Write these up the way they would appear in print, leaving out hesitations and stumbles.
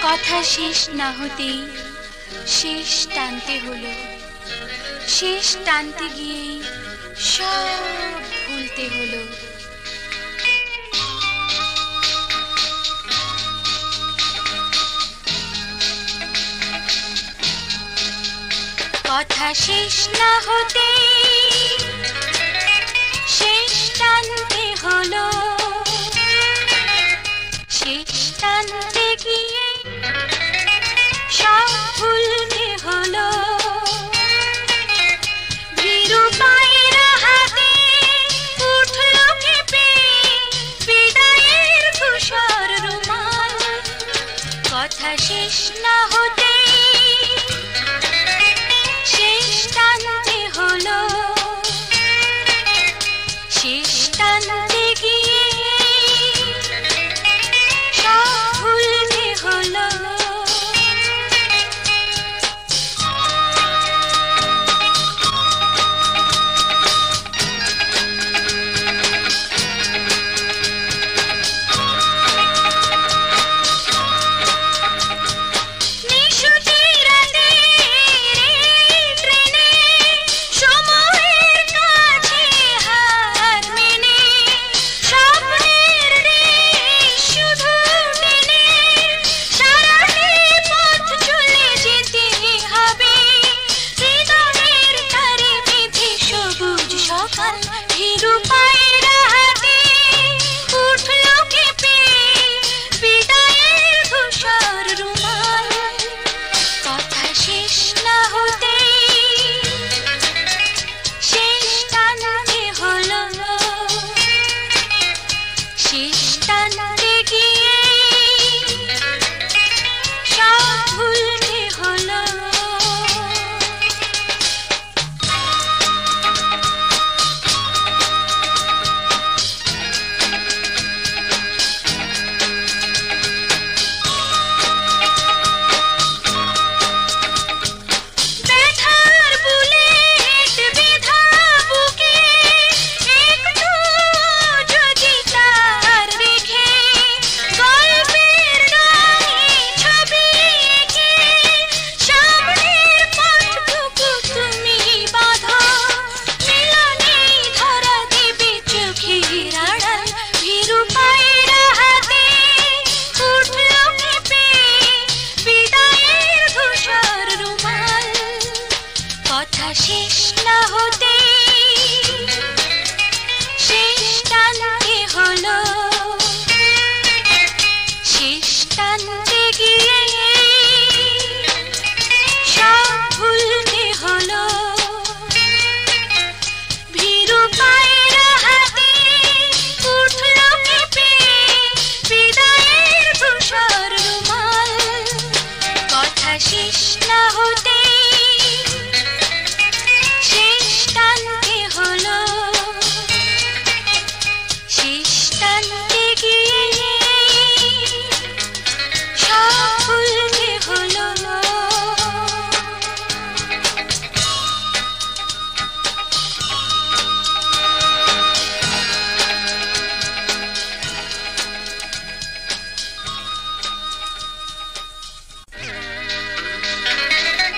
কথা শেষ না হতেই শেষ টানতে হলো, শেষ টানতে গিয়েই সব ভুলতে হলো। কথা শেষ না হতেই শেষ টানতে হলো, শেষ টানতে গিয়ে সব ভুলতে হলো। ভীরু পায়েরা হাতে উঠলো কেঁপে বিদায়ের ধূসর রুমাল। কথা শেষ না হতেই শেষ টানতে হলো, শেষ টানতে গিয়ে সব ভুলতে হলো।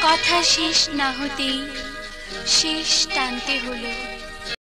কথা শেষ না হতেই শেষ টানতে হলো।